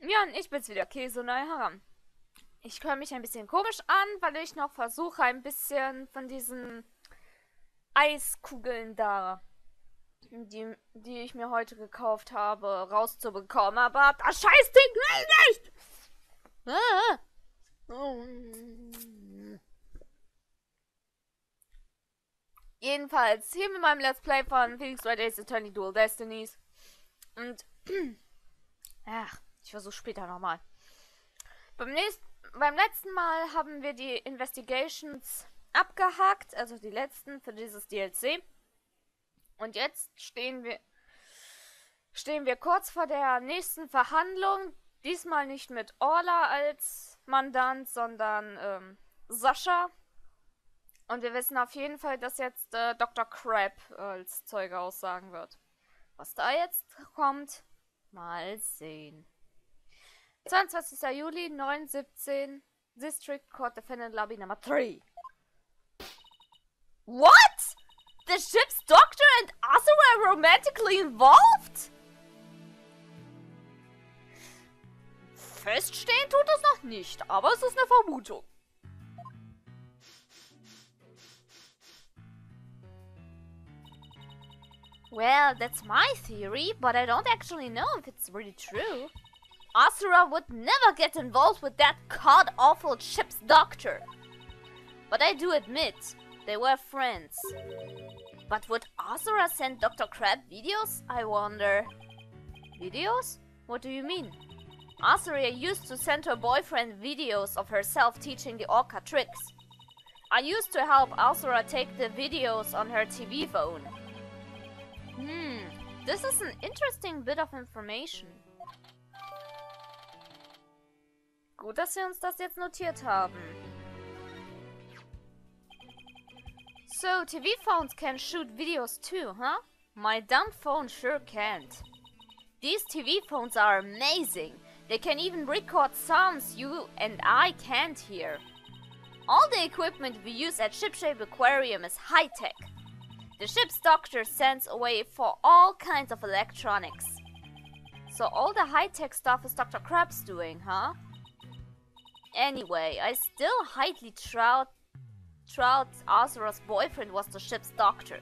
Ja, und ich bin's wieder, Käse neu heran. Ich höre mich ein bisschen komisch an, weil ich noch versuche, ein bisschen von diesen Eiskugeln da, die ich mir heute gekauft habe, rauszubekommen. Aber das Scheißding will nicht! Ah. Jedenfalls, hier mit meinem Let's Play von Felix Wright Eternity Dual Destinies. Und ach, ich versuche später nochmal. Beim letzten Mal haben wir die Investigations abgehakt, also die letzten für dieses DLC. Und jetzt stehen wir kurz vor der nächsten Verhandlung. Diesmal nicht mit Orla als Mandant, sondern Sascha. Und wir wissen auf jeden Fall, dass jetzt Dr. Crab als Zeuge aussagen wird. Was da jetzt kommt, mal sehen. 22. Juli, 9:17, District Court Defendant Lobby Number 3. What? The ship's doctor and Arthur were romantically involved? Feststehen tut es noch nicht, aber es ist eine Vermutung. Well, that's my theory, but I don't actually know if it's really true. Asura would never get involved with that god-awful ship's doctor. But I do admit, they were friends. But would Asura send Dr. Crab videos, I wonder? Videos? What do you mean? Asura used to send her boyfriend videos of herself teaching the orca tricks. I used to help Asura take the videos on her TV phone. This is an interesting bit of information. Gut, dass wir uns das jetzt notiert haben. So, TV phones can shoot videos too, huh? My dumb phone sure can't. These TV phones are amazing. They can even record sounds you and I can't hear. All the equipment we use at Shipshape Aquarium is high-tech. The ship's doctor sends away for all kinds of electronics. So all the high-tech stuff is Dr. Crab's doing, huh? Anyway, I still highly doubt Asura's boyfriend was the ship's doctor.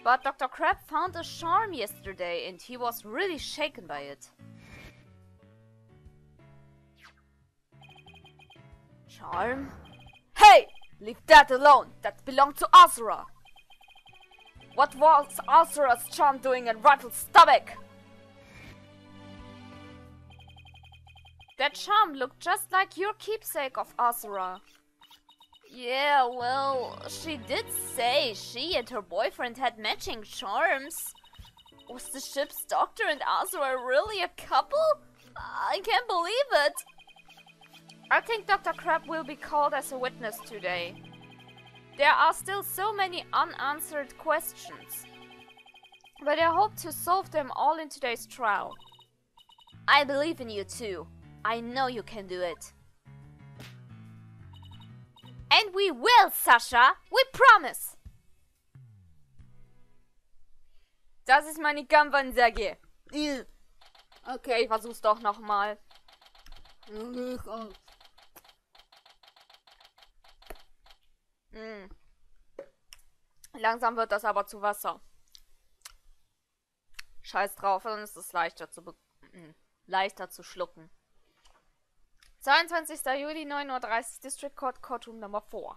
But Dr. Crab found a charm yesterday and he was really shaken by it. Charm? Hey! Leave that alone! That belonged to Asura! What was Asura's charm doing in Wright's stomach? That charm looked just like your keepsake of Asura. Yeah, well, she did say she and her boyfriend had matching charms. Was the ship's doctor and Asura really a couple? I can't believe it! I think Dr. Crab will be called as a witness today. There are still so many unanswered questions, but I hope to solve them all in today's trial. I believe in you too. I know you can do it. And we will, Sascha! We promise! Das ist meine Kampfansage. Okay, ich versuch's doch nochmal. Langsam wird das aber zu Wasser. Scheiß drauf, dann ist es leichter zu schlucken. 22. Juli, 9:30 Uhr, District Court, Courtroom Number 4.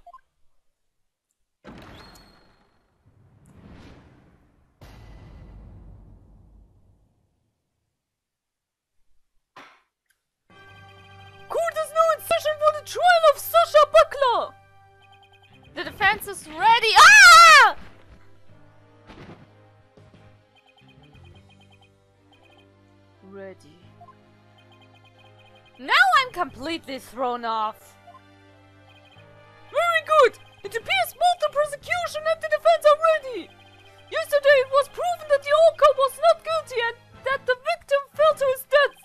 Court is now in session for the trial of Sascha Buckler! The defense is ready. Ah! Ready. Now I'm completely thrown off. Very good. It appears both the prosecution and the defense are ready. Yesterday it was proven that the orca was not guilty and that the victim fell to his death.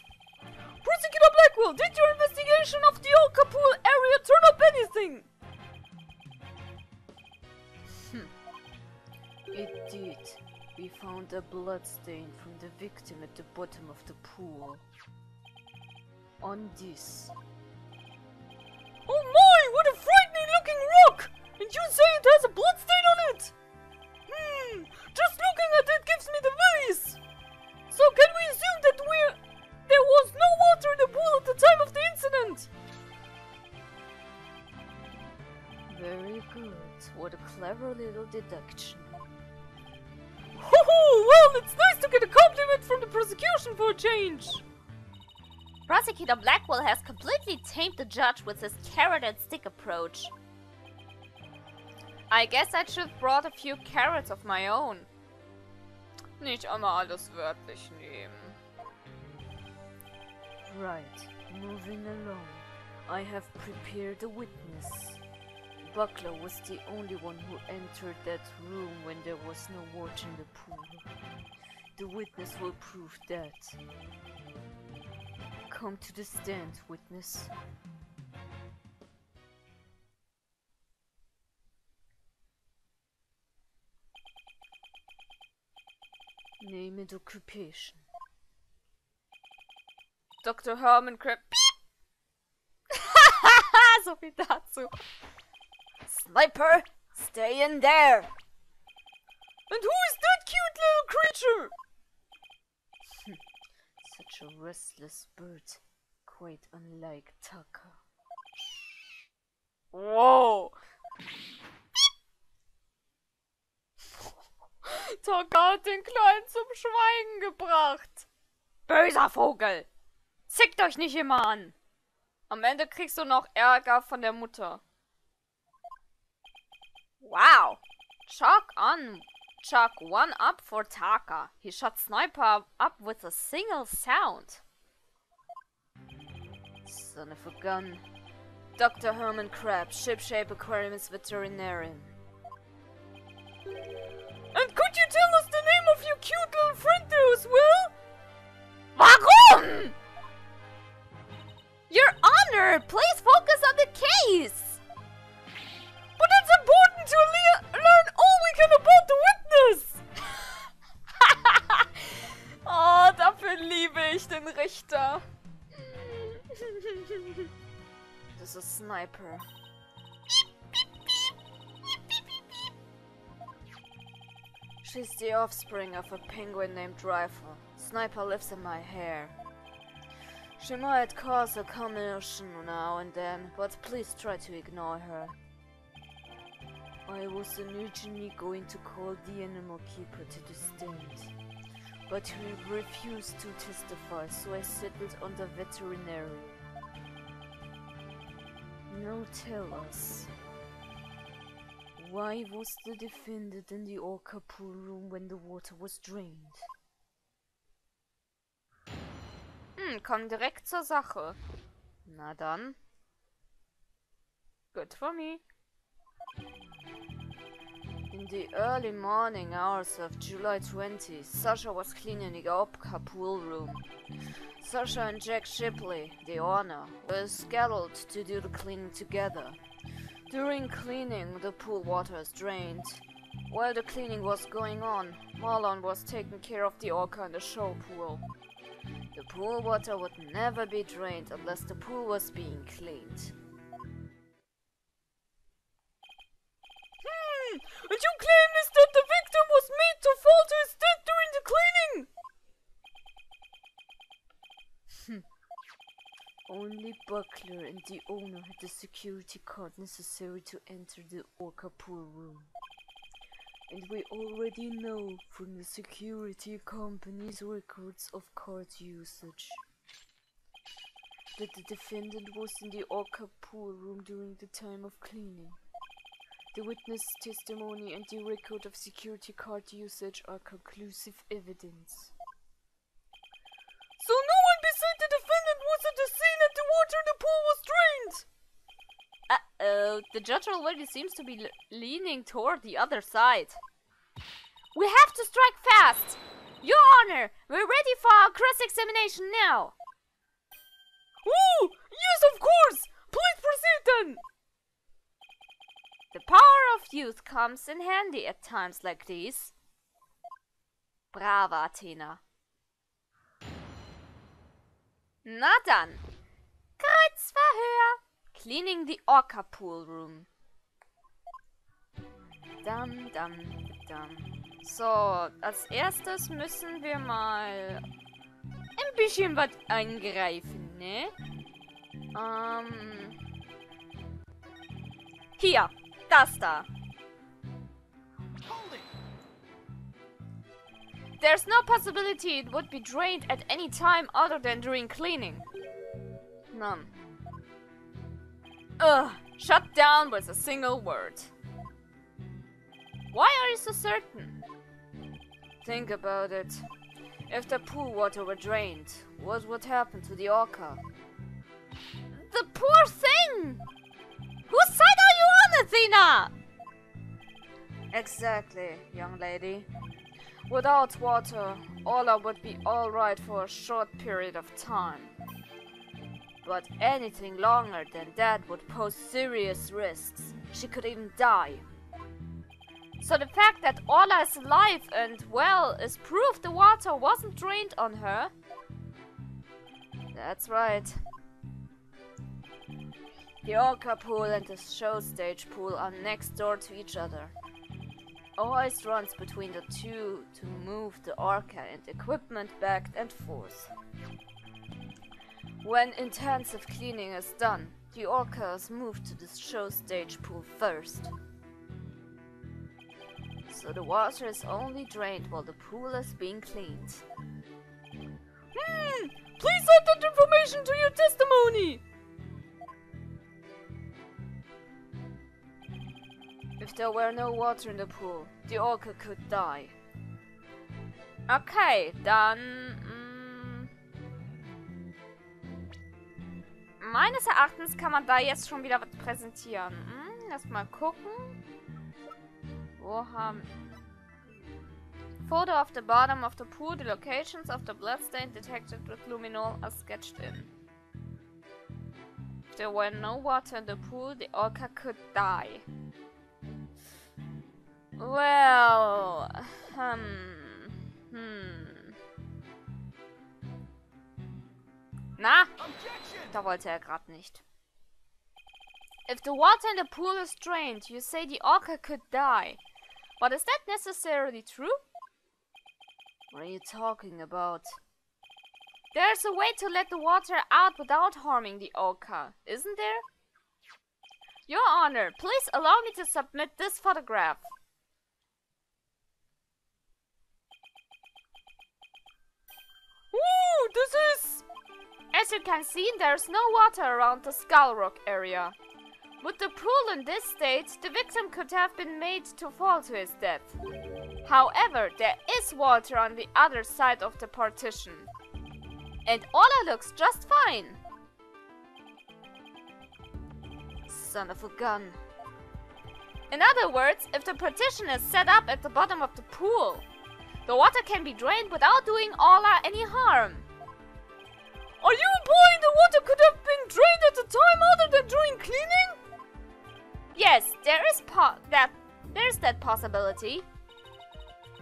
Prosecutor Blackwell, did your investigation of the orca pool area turn up anything? It did. We found a bloodstain from the victim at the bottom of the pool. On this. Oh my, what a frightening looking rock! And you say it has a bloodstain on it? Just looking at it gives me the willies! So can we assume that there was no water in the pool at the time of the incident? Very good. What a clever little deduction. Well, it's nice to get a compliment from the prosecution for a change. Prosecutor Blackwell has completely tamed the judge with his carrot and stick approach. I guess I should have brought a few carrots of my own. Nicht einmal alles wörtlich nehmen. Right, moving along. I have prepared a witness. Buckler was the only one who entered that room when there was no water in the pool. The witness will prove that. Come to the stand, witness. Name and occupation. Dr. Herman Crab. So viel dazu. Sniper, stay in there! And who is that cute little creature? Such a restless bird, quite unlike Tucker. Wow! Tucker hat den Kleinen zum Schweigen gebracht. Böser Vogel! Zickt euch nicht immer an! Am Ende kriegst du noch Ärger von der Mutter. Wow! Chalk one up for Tucker. He shot Sniper up with a single sound. Son of a gun. Dr. Herman Crab, Shipshape Aquarium's veterinarian. And could you tell us the name of your cute little friend there as well? Warum? Your Honor, please focus on the case. But it's important to learn all we can about the witness. Oh, dafür liebe ich den Richter. This is a sniper. She's the offspring of a penguin named Rifle. Sniper lives in my hair. She might cause a commotion now and then, but please try to ignore her. I was originally going to call the animal keeper to the stand, but he refused to testify, so I settled on the veterinarian. Now tell us, why was the defendant in the orca pool room when the water was drained? Komm direkt zur Sache. Na dann. Good for me. In the early morning hours of July 20, Sasha was cleaning the orca pool room. Sasha and Jack Shipley, the owner, were scheduled to do the cleaning together. During cleaning, the pool water is drained. While the cleaning was going on, Marlon was taking care of the orca in the show pool. The pool water would never be drained unless the pool was being cleaned. And you claim is that the victim was made to fall to his death during the cleaning? Only Buckler and the owner had the security card necessary to enter the orca pool room. And we already know from the security company's records of card usage that the defendant was in the orca pool room during the time of cleaning. The witness testimony and the record of security card usage are conclusive evidence. So no one beside the defendant was at the scene and the water in the pool was drained! Uh-oh, the judge already seems to be leaning toward the other side. We have to strike fast! Your Honor, we're ready for our cross-examination now! Ooh! Yes, of course! Please proceed then! The power of youth comes in handy at times like these. Brava, Athena. Na dann. Kreuzverhör. Cleaning the Orca Pool Room. Dam, dam, dam. So, als erstes müssen wir mal ein bisschen was eingreifen, ne? Hier, das da. There's no possibility it would be drained at any time other than during cleaning. None. Ugh, shut down with a single word. Why are you so certain? Think about it. If the pool water were drained, what would happen to the orca? The poor thing! Whose side are you on, Athena? Exactly, young lady. Without water, Ola would be alright for a short period of time. But anything longer than that would pose serious risks. She could even die. So the fact that Ola is alive and well is proof the water wasn't drained on her. That's right. The Orca pool and the show stage pool are next door to each other. Always runs between the two to move the Orca and equipment back and forth. When intensive cleaning is done, the Orca is moved to the show stage pool first. So the water is only drained while the pool is being cleaned. Please add that information to your testimony! If there were no water in the pool, the Orca could die. Okay, dann... meines Erachtens kann man da jetzt schon wieder was präsentieren. Lass mal gucken. Wo haben... Photo of the bottom of the pool, the locations of the bloodstain detected with luminol are sketched in. If there were no water in the pool, the Orca could die. Well, Na, da wollte er gerade nicht. If the water in the pool is drained, you say the Orca could die. But is that necessarily true? What are you talking about? There's a way to let the water out without harming the Orca, isn't there? Your Honor, please allow me to submit this photograph. Ooh, this is... As you can see, there's no water around the Skull Rock area. With the pool in this state, the victim could have been made to fall to his death. However, there is water on the other side of the partition. And Ola looks just fine. Son of a gun. In other words, if the partition is set up at the bottom of the pool, the water can be drained without doing Ola any harm. Are you implying the water could have been drained at a time other than during cleaning? Yes, there's that possibility.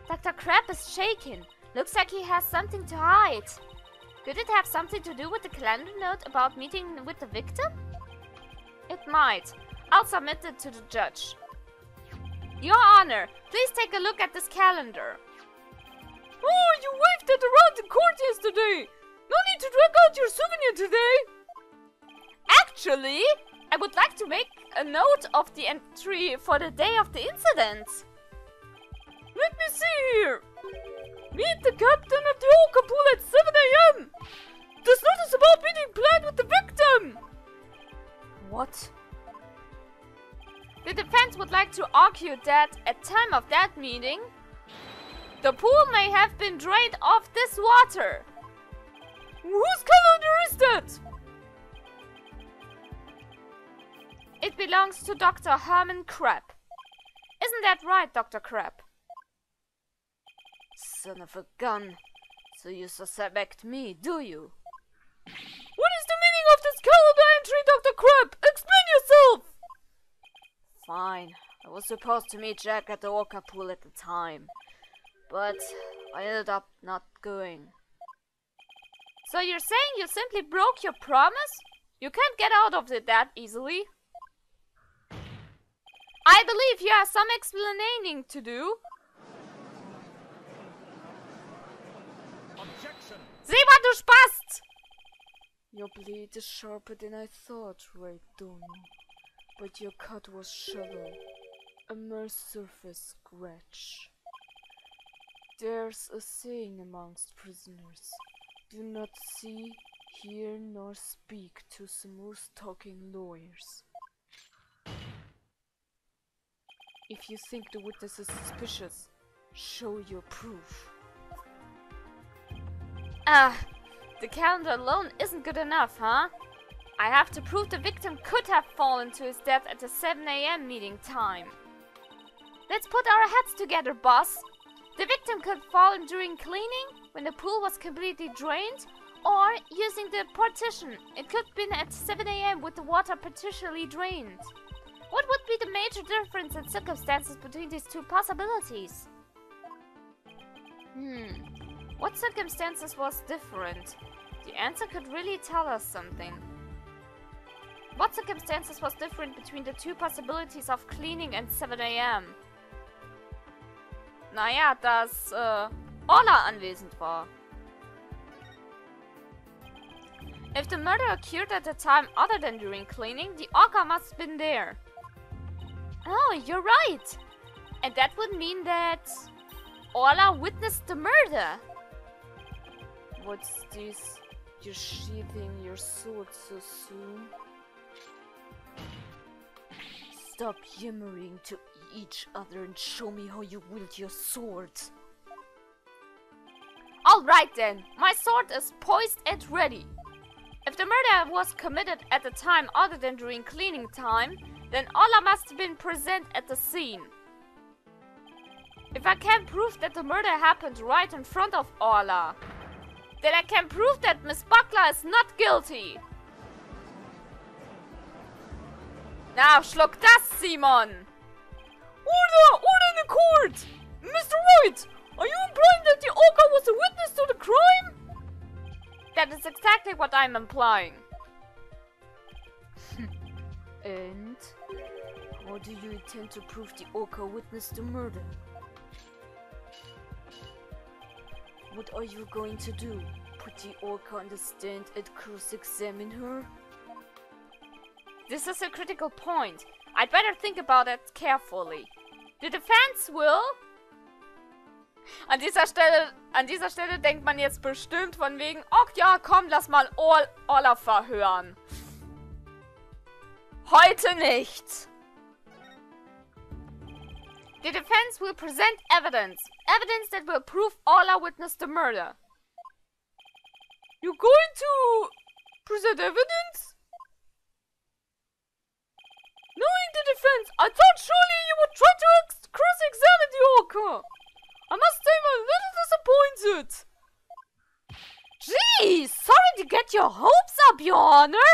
Dr. Crab is shaken. Looks like he has something to hide. Could it have something to do with the calendar note about meeting with the victim? It might. I'll submit it to the judge. Your Honor, please take a look at this calendar. Oh, you waved it around the court yesterday. No need to drag out your souvenir today. Actually, I would like to make a note of the entry for the day of the incident. Let me see here. Meet the captain at the Orca pool at 7 AM. This note is about meeting planned with the victim. What? The defense would like to argue that at time of that meeting, the pool may have been drained of this water. Whose calendar is that? It belongs to Dr. Herman Crab. Isn't that right, Dr. Crab? Son of a gun. So you suspect me, do you? What is the meaning of this calendar entry, Dr. Crab? Explain yourself! Fine. I was supposed to meet Jack at the Orca pool at the time. But I ended up not going. So you're saying you simply broke your promise? You can't get out of it that easily. I believe you have some explaining to do. Objection. Sieh mal, du Spast! Your blade is sharper than I thought, Wright, don't you? But your cut was shallow. A mere surface scratch. There's a saying amongst prisoners. Do not see, hear, nor speak to smooth-talking lawyers. If you think the witness is suspicious, show your proof. The calendar alone isn't good enough, huh? I have to prove the victim could have fallen to his death at the 7 AM meeting time. Let's put our heads together, boss. The victim could have fallen during cleaning, when the pool was completely drained, or using the partition. It could have been at 7 AM with the water partially drained. What would be the major difference in circumstances between these two possibilities? What circumstances was different? The answer could really tell us something. What circumstances was different between the two possibilities of cleaning and 7 AM? Naja, dass Orla anwesend war. If the murder occurred at a time other than during cleaning, the Orca must have been there. Oh, you're right! And that would mean that Orla witnessed the murder. What's this? You're sheathing your sword so soon? Stop yammering to each other and show me how you wield your sword. Alright then, my sword is poised and ready. If the murder was committed at a time other than during cleaning time, then Orla must have been present at the scene. If I can prove that the murder happened right in front of Orla, then I can prove that Miss Buckler is not guilty. Na, schluck das, Simon! Order in the court! Mr. Wright, are you implying that the Orca was a witness to the crime? That is exactly what I'm implying. And how do you intend to prove the Orca witnessed the murder? What are you going to do? Put the Orca on the stand and cross-examine her? This is a critical point. I'd better think about it carefully. The defense will... An dieser Stelle denkt man jetzt bestimmt von wegen, ach ja, komm, lass mal Orla verhören. Heute nicht. The defense will present evidence. Evidence that will prove Orla witnessed the murder. You're going to present evidence? Knowing the defense, I thought surely you would try to cross-examine the Orca. I must say I'm a little disappointed. Gee, sorry to get your hopes up, Your Honor.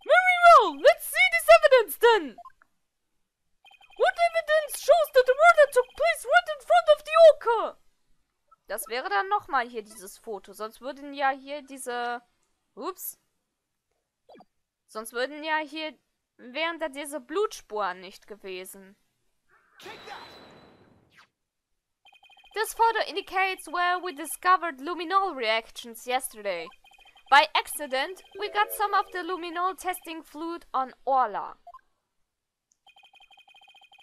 Very well, let's see this evidence then. What evidence shows that the murder took place right in front of the Orca? Das wäre dann nochmal hier dieses Foto. Sonst würden ja hier diese... Ups. Sonst würden ja hier... wären da diese Blutspuren nicht gewesen. This photo indicates where we discovered luminol reactions yesterday. By accident, we got some of the luminol testing fluid on Orla.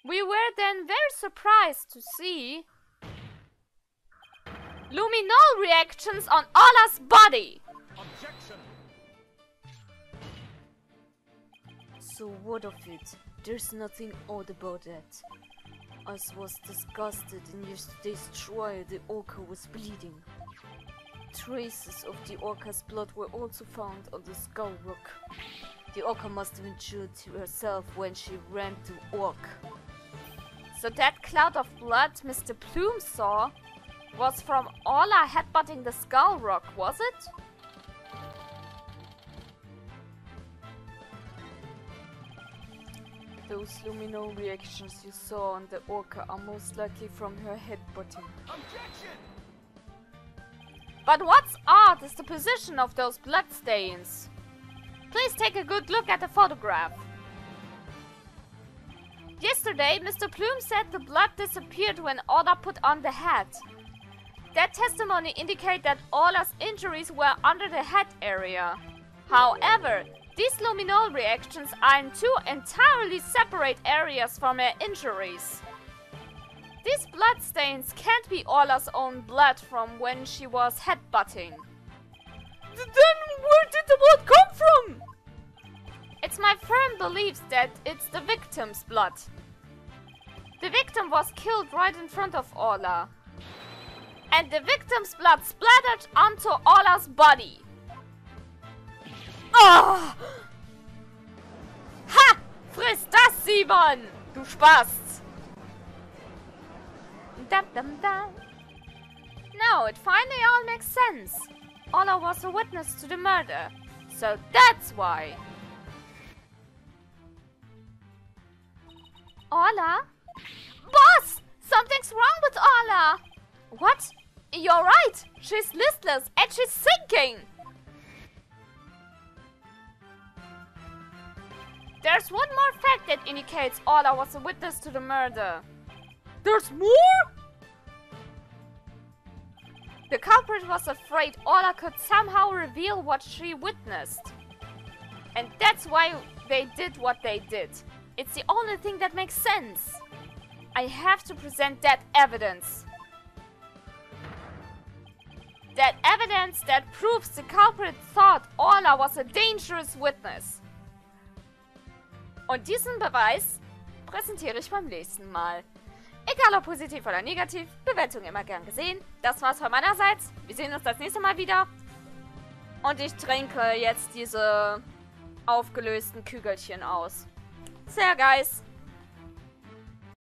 We were then very surprised to see luminol reactions on Orla's body. Objection. So what of it? There's nothing odd about that. As was discussed in yesterday's trial, the Orca was bleeding. Traces of the Orca's blood were also found on the skull rock. The Orca must have injured herself when she rammed the Orc. So that cloud of blood Mr. Plume saw was from Orla headbutting the skull rock, was it? The Those luminal reactions you saw on the orca are most likely from her headbutting. But what's odd is the position of those bloodstains. Please take a good look at the photograph. Yesterday, Mr. Plume said the blood disappeared when Orla put on the hat. That testimony indicates that Orla's injuries were under the head area. However, these luminol reactions are in two entirely separate areas from her injuries. These bloodstains can't be Orla's own blood from when she was headbutting. Then where did the blood come from? It's my firm belief that it's the victim's blood. The victim was killed right in front of Orla. And the victim's blood splattered onto Orla's body. Oh! Ha! Friss das, Simon! Du Spast! Dum dum dum. Now it finally all makes sense. Orla was a witness to the murder. So that's why. Orla? Boss! Something's wrong with Orla! What? You're right! She's listless and she's sinking! There's one more fact that indicates Orla was a witness to the murder. There's more? The culprit was afraid Orla could somehow reveal what she witnessed. And that's why they did what they did. It's the only thing that makes sense. I have to present that evidence. That evidence that proves the culprit thought Orla was a dangerous witness. Und diesen Beweis präsentiere ich beim nächsten Mal. Egal ob positiv oder negativ, Bewertung immer gern gesehen. Das war's von meinerseits. Wir sehen uns das nächste Mal wieder. Und ich trinke jetzt diese aufgelösten Kügelchen aus. Sehr geil.